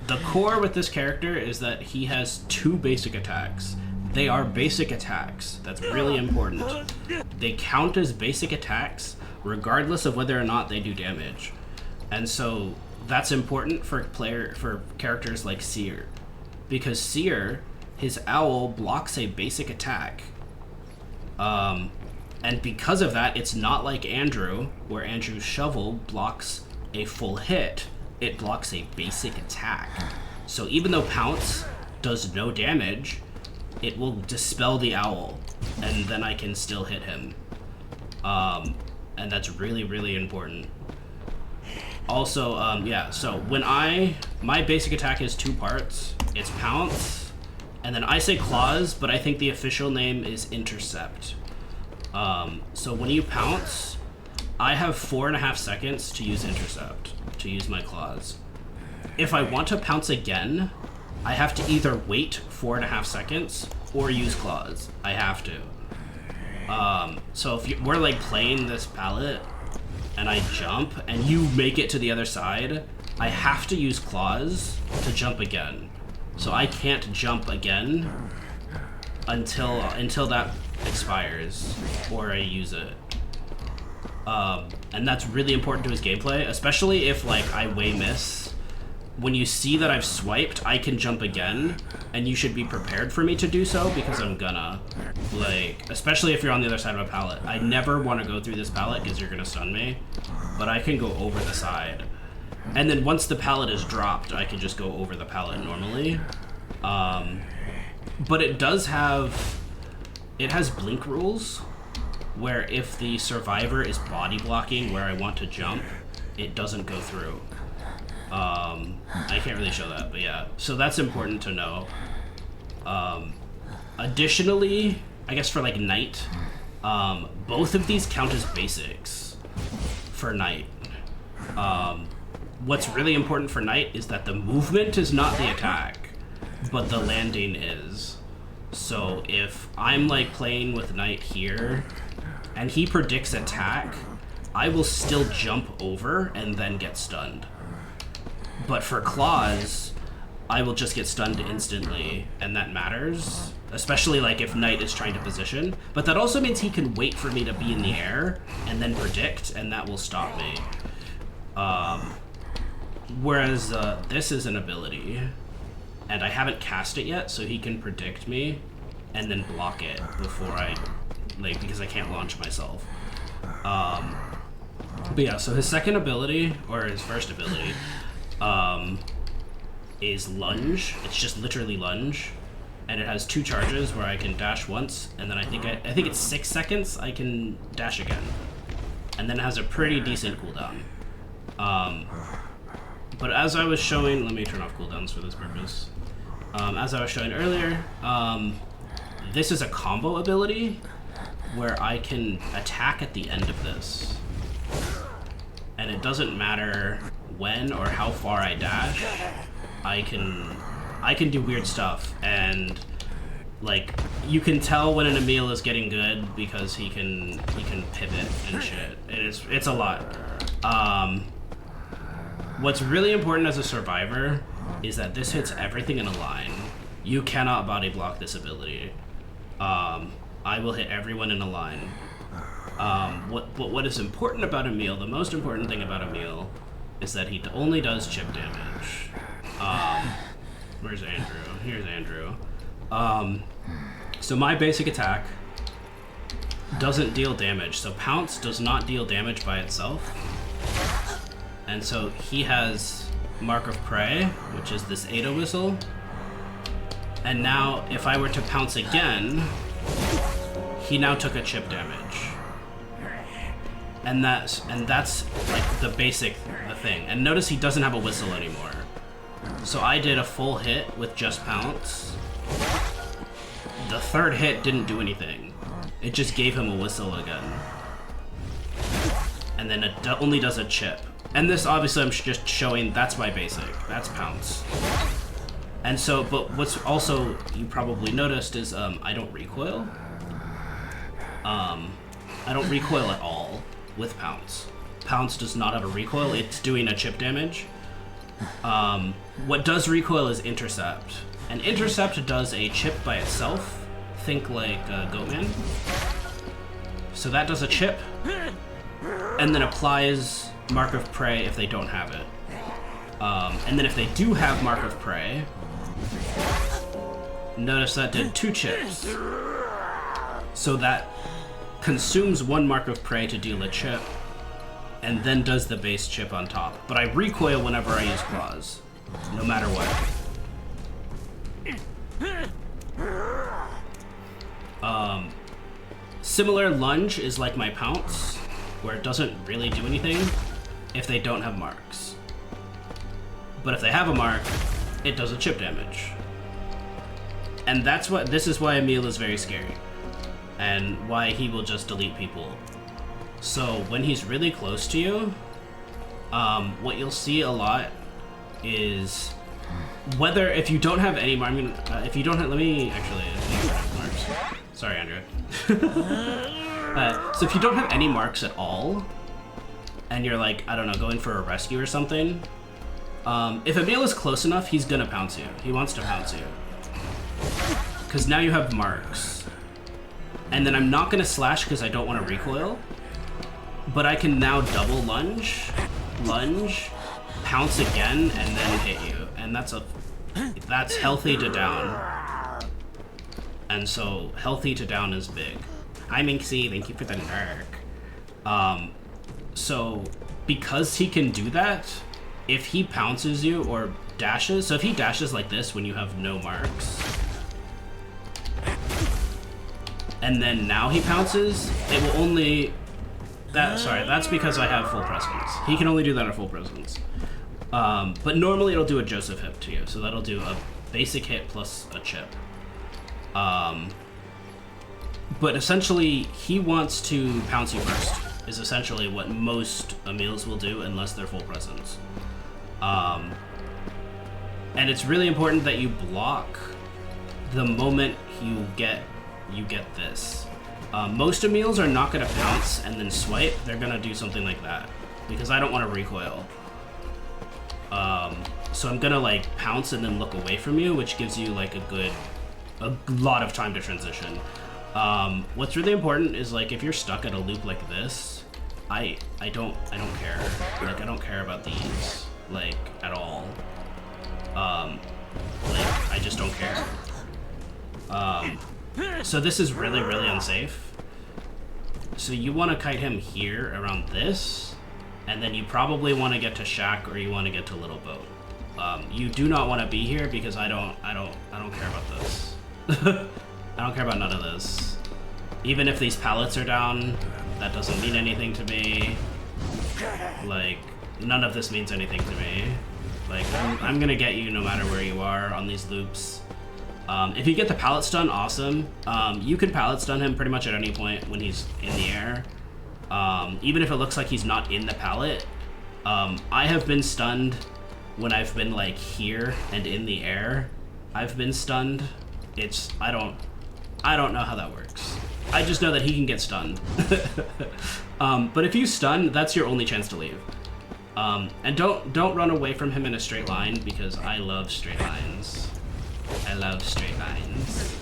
the core with this character is that he has 2 basic attacks. They are basic attacks. That's really important. They count as basic attacks regardless of whether or not they do damage. And so that's important for characters like Seer. Because Seer, his owl blocks a basic attack. And because of that, it's not like Andrew, where Andrew's shovel blocks a full hit. It blocks a basic attack. So even though Pounce does no damage, it will dispel the owl, and then I can still hit him. And that's really, really important. Also, yeah, so when my basic attack is 2 parts. It's Pounce, and then I say Claws, but I think the official name is Intercept. So when you Pounce, I have 4.5 seconds to use Intercept, to use my Claws. If I want to Pounce again, I have to either wait 4.5 seconds or use Claws. I have to. So if we're like playing this palette and I jump and you make it to the other side, I have to use Claws to jump again. So I can't jump again until that expires or I use it. And that's really important to his gameplay, especially if like I way miss. When you see that I've swiped, I can jump again, and you should be prepared for me to do so because I'm gonna. Like, especially if you're on the other side of a pallet. I never want to go through this pallet because you're gonna stun me, but I can go over the side. And then once the pallet is dropped, I can just go over the pallet normally. But it has blink rules, where if the survivor is body blocking where I want to jump, it doesn't go through. I can't really show that, but yeah. So that's important to know. Additionally, I guess for like Knight, both of these count as basics for Knight. What's really important for Knight is that the movement is not the attack, but the landing is. So if I'm like playing with Knight here, and he predicts attack, I will still jump over and then get stunned. But for Claws, I will just get stunned instantly, and that matters. Especially like if Knight is trying to position. But that also means he can wait for me to be in the air and then predict, and that will stop me. Whereas this is an ability, and I haven't cast it yet, so he can predict me and then block it before I, like, because I can't launch myself. But yeah, so his second ability, or his first ability, is Lunge. It's just literally Lunge, and it has 2 charges where I can dash once, and then I think it's 6 seconds I can dash again, and then it has a pretty decent cooldown. But as I was showing, let me turn off cooldowns for this purpose. As I was showing earlier, this is a combo ability where I can attack at the end of this, and it doesn't matter when or how far I dash. I can do weird stuff, and like you can tell when an Emil is getting good because he can pivot and shit. It's a lot. What's really important as a survivor is that this hits everything in a line. You cannot body block this ability. I will hit everyone in a line. What is important about Emil, the most important thing about Emil, is that he only does chip damage. Where's Andrew? Here's Andrew. So my basic attack doesn't deal damage. So Pounce does not deal damage by itself. And so he has Mark of Prey, which is this Ada whistle. And now if I were to Pounce again, he now took a chip damage. And that's like the thing. And notice he doesn't have a whistle anymore. So I did a full hit with just Pounce. The third hit didn't do anything. It just gave him a whistle again. And then it only does a chip. And this obviously I'm just showing that's my basic. That's Pounce. And so, but what's also you probably noticed is I don't recoil. I don't recoil at all with Pounce. Pounce does not have a recoil. It's doing a chip damage. What does recoil is Intercept. And Intercept does a chip by itself. Think like Goatman. So that does a chip, and then applies Mark of Prey if they don't have it. And then if they do have Mark of Prey, notice that did 2 chips. So that consumes 1 Mark of Prey to deal a chip, and then does the base chip on top. But I recoil whenever I use claws, no matter what. Similar lunge is like my Pounce, where it doesn't really do anything if they don't have marks. But if they have a mark, it does a chip damage. And this is why Emil is very scary, and why he will just delete people. So when he's really close to you, what you'll see a lot is whether if you don't have any marks. If you don't have, let me marks. Sorry, Andrew. So if you don't have any marks at all, and you're like, I don't know, going for a rescue or something, if Emil is close enough, he's gonna pounce you. He wants to pounce you. Because now you have marks. And then I'm not gonna slash because I don't want to recoil, but I can now double lunge, pounce again, and then hit you. And that's healthy to down. And so healthy to down is big. Hi Minxie, thank you for the nerk. So because he can do that, if he pounces you or dashes, so if he dashes like this when you have no marks, and then now he pounces, it will only, that's because I have full presence. He can only do that at full presence. But normally it'll do a Joseph hit to you, so that'll do a basic hit plus a chip. But essentially, he wants to pounce you first, is essentially what most Emils will do unless they're full presence. And it's really important that you block the moment you get this. Most Emils are not going to pounce and then swipe, they're going to do something like that, because I don't want to recoil. So I'm going to like pounce and then look away from you, which gives you like a lot of time to transition. What's really important is like if you're stuck at a loop like this, I don't care. Like I don't care about these like at all. Like I just don't care. So this is really unsafe. So you want to kite him here around this, and then you probably want to get to Shack or you want to get to Little Boat. You do not want to be here because I don't care about this. I don't care about none of this. Even if these pallets are down, that doesn't mean anything to me. Like, none of this means anything to me. Like, I'm gonna get you no matter where you are on these loops. If you get the pallet stun, awesome. You can pallet stun him pretty much at any point when he's in the air. Even if it looks like he's not in the pallet. I have been stunned when I've been like here and in the air. I've been stunned. I don't know how that works. I just know that he can get stunned. But if you stun, that's your only chance to leave. And don't run away from him in a straight line, because I love straight lines. I love straight lines.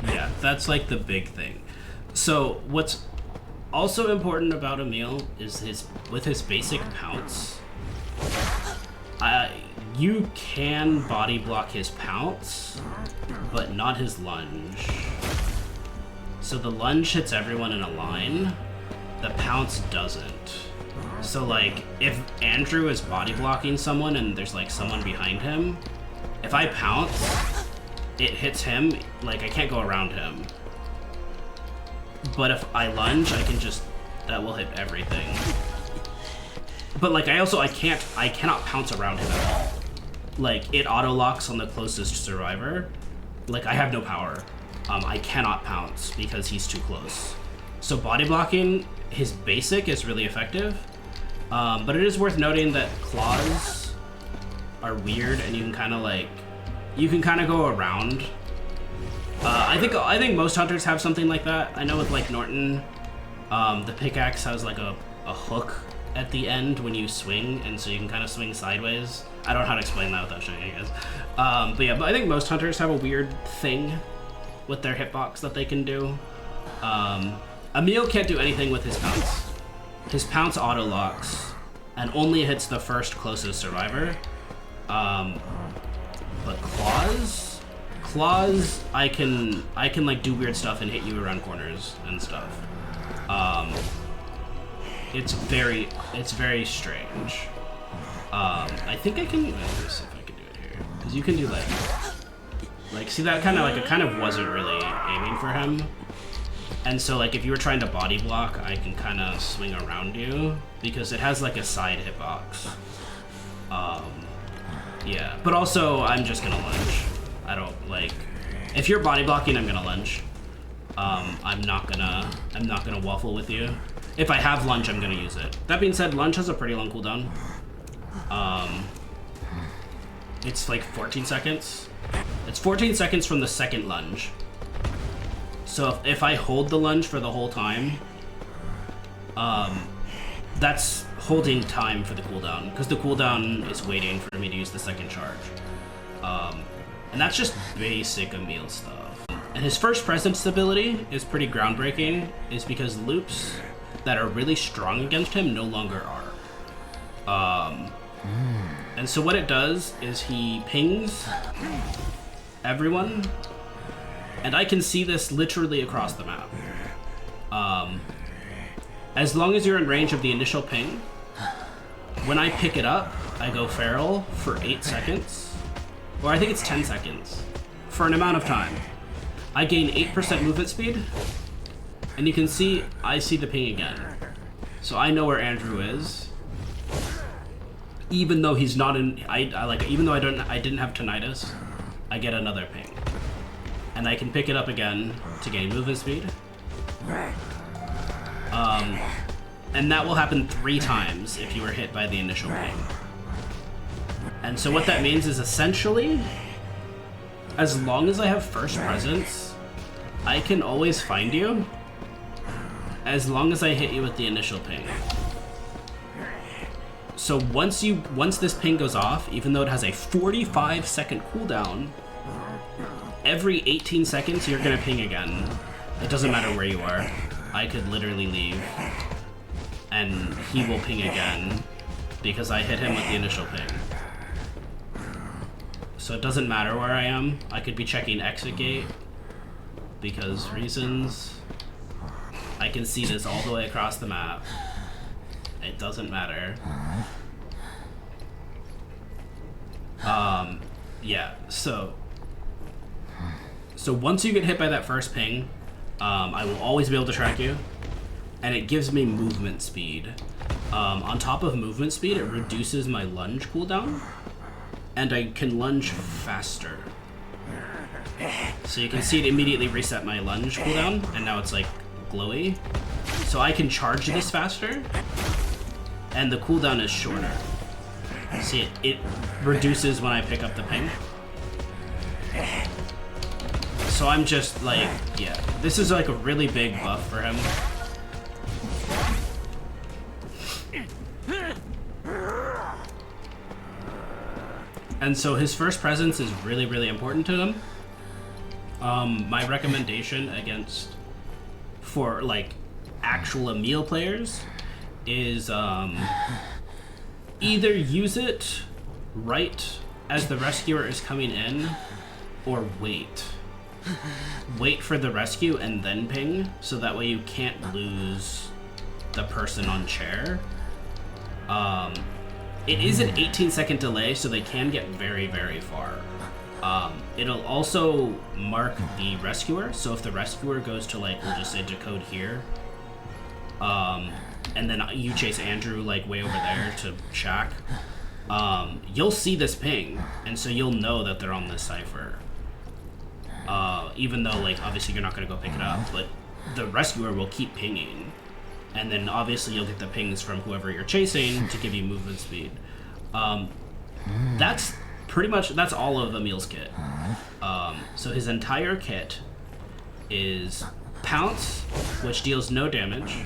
Yeah, that's like the big thing. So what's also important about Emil is with his basic pounce. You can body block his pounce, but not his lunge. So the lunge hits everyone in a line, the pounce doesn't. So like, if Andrew is body blocking someone and there's like someone behind him, if I pounce, it hits him, like I can't go around him. But if I lunge, that will hit everything. But like I cannot pounce around him at all. Like it auto locks on the closest survivor. Like I have no power. I cannot pounce because he's too close. So body blocking, his basic is really effective. But it is worth noting that claws are weird and you can kind of go around. I think most hunters have something like that. I know with like Norton, the pickaxe has like a hook at the end when you swing, and so you can kind of swing sideways. I don't know how to explain that without showing you guys. But yeah, but I think most hunters have a weird thing with their hitbox that they can do. Emil can't do anything with his pounce. His pounce auto locks and only hits the first closest survivor. But claws, I can like do weird stuff and hit you around corners and stuff. It's very strange. I think I can. Let me see if I can do it here, because you can do like see that kind of like it kind of wasn't really aiming for him, and so like if you were trying to body block, I can kind of swing around you because it has like a side hitbox. Yeah, but also I'm just gonna lunge. I don't like if you're body blocking, I'm gonna lunge. I'm not gonna waffle with you. If I have lunge, I'm gonna use it. That being said, lunge has a pretty long cooldown. It's like 14 seconds. It's 14 seconds from the second lunge. So if I hold the lunge for the whole time, that's holding time for the cooldown, because the cooldown is waiting for me to use the second charge. And that's just basic Emil stuff. And his first presence ability is pretty groundbreaking, is because loops that are really strong against him no longer are. And so what it does is he pings everyone, and I can see this literally across the map. As long as you're in range of the initial ping, when I pick it up, I go feral for 8 seconds, or I think it's 10 seconds, for an amount of time. I gain 8% movement speed, and you can see I see the ping again. So I know where Andrew is, even though he's not in. Even though I didn't have tinnitus, I get another ping, and I can pick it up again to gain movement speed. And that will happen 3 times if you were hit by the initial ping. And so what that means is essentially, as long as I have first presence, I can always find you, as long as I hit you with the initial ping. So once this ping goes off, even though it has a 45-second cooldown, every 18 seconds you're gonna ping again. It doesn't matter where you are. I could literally leave, and he will ping again, because I hit him with the initial ping. So it doesn't matter where I am. I could be checking exit gate, because reasons. I can see this all the way across the map. It doesn't matter. Yeah, so once you get hit by that first ping, I will always be able to track you, and it gives me movement speed. On top of movement speed, it reduces my lunge cooldown, and I can lunge faster. So you can see it immediately reset my lunge cooldown, and now it's like glowy. So I can charge this faster, and the cooldown is shorter. See, it reduces when I pick up the ping. So I'm just like, yeah, this is like a really big buff for him. And so his first presence is really, really important to him. My recommendation for like actual Emil players is either use it right as the rescuer is coming in, or wait for the rescue and then ping, so that way you can't lose the person on chair. It is an 18-second delay, so they can get very, very far. It'll also mark the rescuer, so if the rescuer goes to, like, we'll just say decode here, and then you chase Andrew like way over there to Shaq, you'll see this ping, and so you'll know that they're on this cipher. Even though, like, obviously you're not gonna go pick it up, but the rescuer will keep pinging, and then obviously you'll get the pings from whoever you're chasing to give you movement speed. That's pretty much, that's all of Emil's kit. So his entire kit is Pounce, which deals no damage,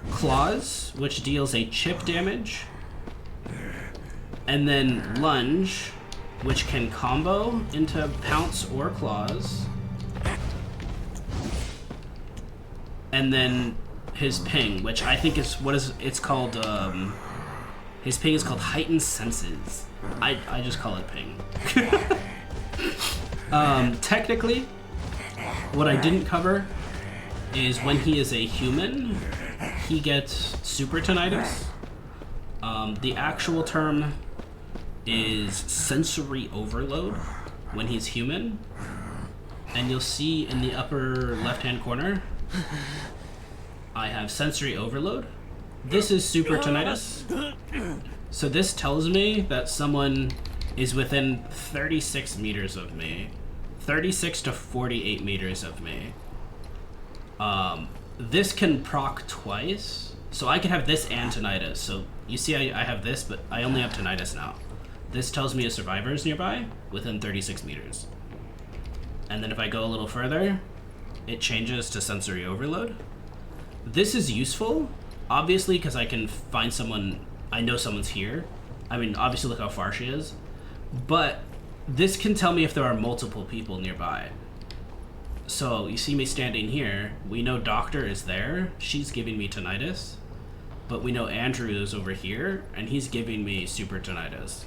Claws, which deals a chip damage. And then Lunge, which can combo into Pounce or Claws. And then his ping, which I think is it's called. His ping is called Heightened Senses. I just call it ping. Technically, what I didn't cover is when he is a human, he gets super tinnitus. The actual term is sensory overload when he's human. And you'll see in the upper left-hand corner, I have sensory overload. This is super tinnitus. So this tells me that someone is within 36 meters of me. 36 to 48 meters of me. This can proc twice. So I can have this and tinnitus. So you see I have this, but I only have tinnitus now. This tells me a survivor is nearby within 36 meters. And then if I go a little further, it changes to sensory overload. This is useful, obviously, because I can find someone, I know someone's here. I mean, obviously look how far she is. But this can tell me if there are multiple people nearby. So you see me standing here, we know Doctor is there, she's giving me tinnitus. But we know Andrew is over here, and he's giving me super tinnitus.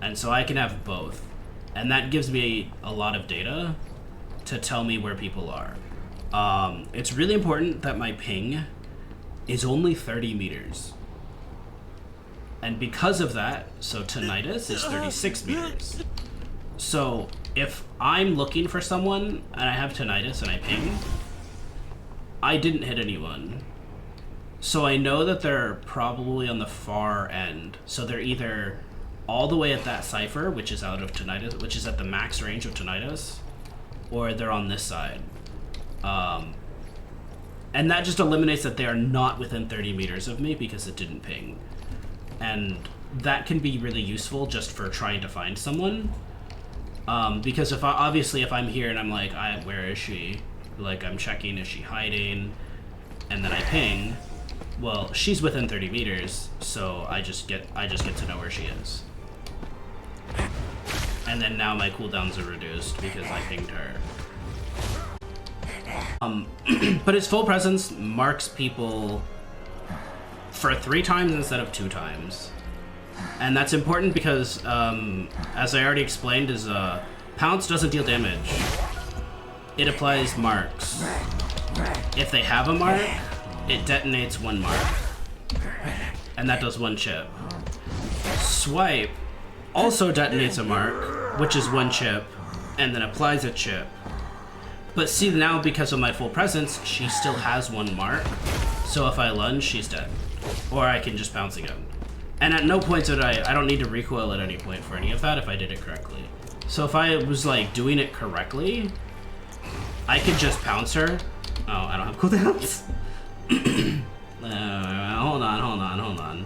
And so I can have both. And that gives me a lot of data to tell me where people are. It's really important that my ping is only 30 meters. And because of that, so tinnitus is 36 meters. So if I'm looking for someone and I have tinnitus and I ping, I didn't hit anyone. So I know that they're probably on the far end. So they're either all the way at that cipher, which is out of tinnitus, which is at the max range of tinnitus, or they're on this side. And that just eliminates that they are not within 30 meters of me because it didn't ping. And that can be really useful just for trying to find someone. Because if I'm here and I'm like, where is she? Like I'm checking, is she hiding? And then I ping, well, she's within 30 meters, so I just get to know where she is. And then now my cooldowns are reduced because I pinged her. But his full presence marks people for 3 times instead of 2 times. And that's important because, as I already explained, is Pounce doesn't deal damage. It applies marks. If they have a mark, it detonates 1 mark. And that does 1 chip. Swipe also detonates a mark, which is 1 chip, and then applies a chip. But see, now because of my full presence, she still has 1 mark. So if I lunge, she's dead. Or I can just pounce again. And at no point did I don't need to recoil at any point for any of that if I did it correctly. So if I was like doing it correctly, I could just pounce her. Oh, I don't have cooldowns. Hold on.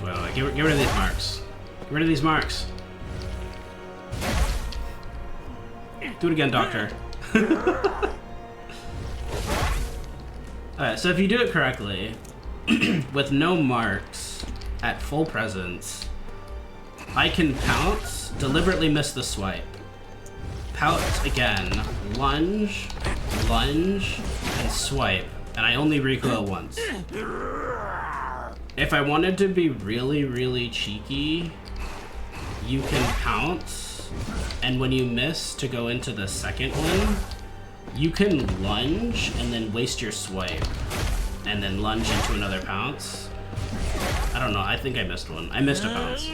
Wait, get rid of these marks. Get rid of these marks. Do it again, Doctor. Alright, so if you do it correctly, with no marks, at full presence, I can pounce, deliberately miss the swipe. Pounce again, lunge, and swipe, and I only recoil once. If I wanted to be really, really cheeky, you can pounce, and when you miss to go into the second one, you can lunge and then waste your swipe, and then lunge into another pounce. I don't know, I think I missed one. I missed a pounce.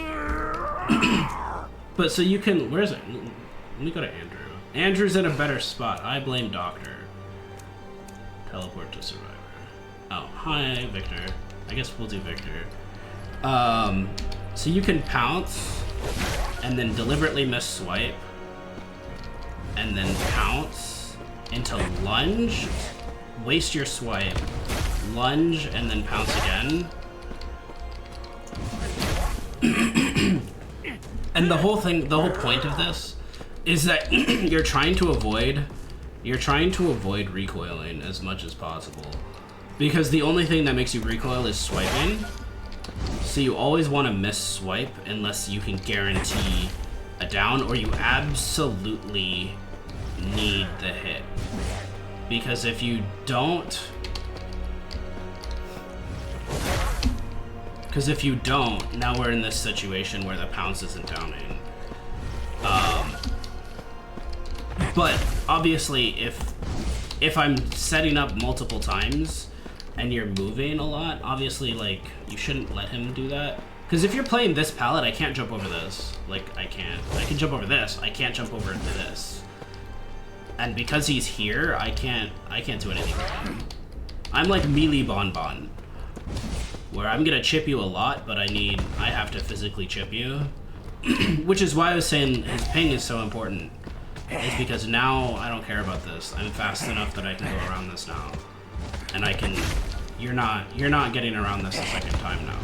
But so you can, where is it? Let me go to Andrew. Andrew's in a better spot. I blame Doctor. Teleport to survivor. Oh, hi, Victor. I guess we'll do Victor. So you can pounce, and then deliberately miss swipe, and then pounce into lunge, waste your swipe, lunge, and then pounce again. And the whole point of this is that you're trying to avoid you're trying to avoid recoiling as much as possible. Because the only thing that makes you recoil is swiping. So you always want to miss swipe unless you can guarantee a down, or you absolutely need the hit. Because if you don't... now we're in this situation where the Pounce isn't downing. But obviously if I'm setting up multiple times and you're moving a lot, obviously, like, you shouldn't let him do that. Because if you're playing this palette, I can't jump over this. Like, I can jump over this. I can't jump over into this. And because he's here, I can't do anything with him. I'm like melee Bonbon, where I'm gonna chip you a lot, but I have to physically chip you. Which is why I was saying his ping is so important. Is because now I don't care about this. I'm fast enough that I can go around this now. And I can... You're not getting around this a second time now.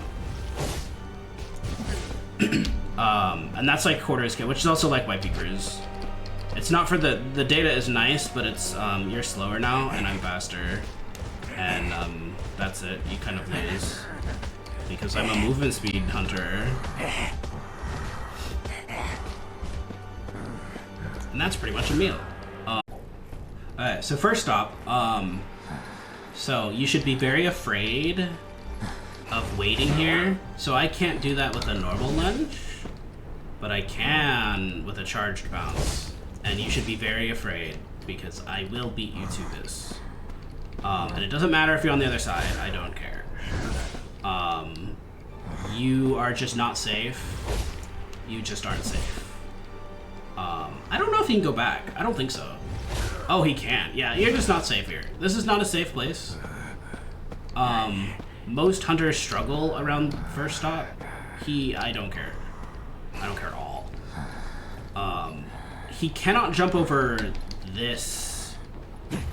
And that's like quarter scale, which is also like Wipey Cruise. It's not for the data is nice, but it's you're slower now and I'm faster. And that's it. You kind of lose. Because I'm a movement speed hunter. And that's pretty much Emil. Alright, so first off, so you should be very afraid of waiting here. So I can't do that with a normal lunge, but I can with a charged bounce. And you should be very afraid, because I will beat you to this. And it doesn't matter if you're on the other side, I don't care. You are just not safe. You just aren't safe. I don't know if he can go back. I don't think so. Oh, he can. Yeah, you're just not safe here. This is not a safe place. Most hunters struggle around first stop. I don't care. I don't care at all. He cannot jump over this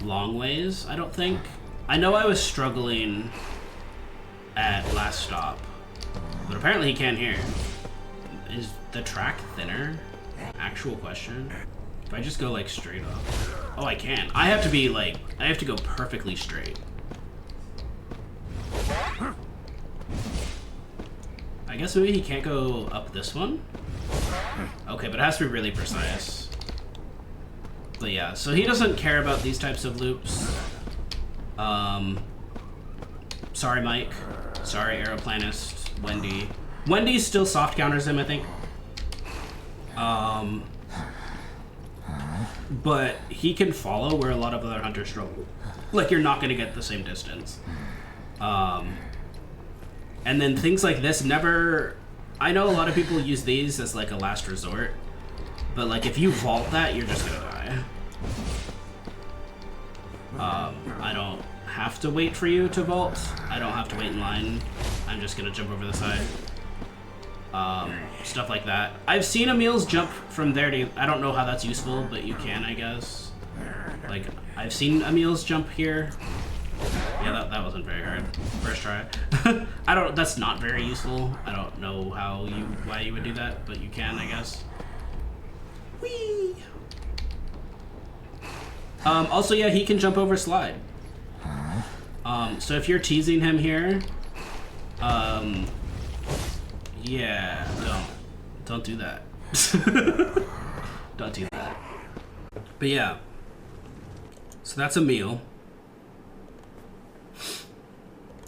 long ways, I don't think. I know I was struggling at last stop, but apparently he can here. Is the track thinner? Actual question. If I just go like straight up. Oh, I can. I have to go perfectly straight. I guess maybe he can't go up this one? Okay, but it has to be really precise. But yeah, so he doesn't care about these types of loops. Sorry, Mike. Sorry, Aeroplanist. Wendy. Wendy still soft counters him, I think. But he can follow where a lot of other hunters struggle. Like, you're not gonna get the same distance. And then things like this never... I know a lot of people use these as like a last resort, but like if you vault that, you're just gonna die. I don't have to wait for you to vault. I don't have to wait in line. I'm just gonna jump over the side. Stuff like that. I've seen Emil's jump from there to... I don't know how that's useful, but you can, I guess. Like, I've seen Emil's jump here. Yeah, that wasn't very hard. First try. That's not very useful. I don't know why you would do that, but you can, I guess. Whee! Also, yeah, he can jump over slide. So if you're teasing him here, yeah, don't do that. Don't do that. But yeah, so that's Emil.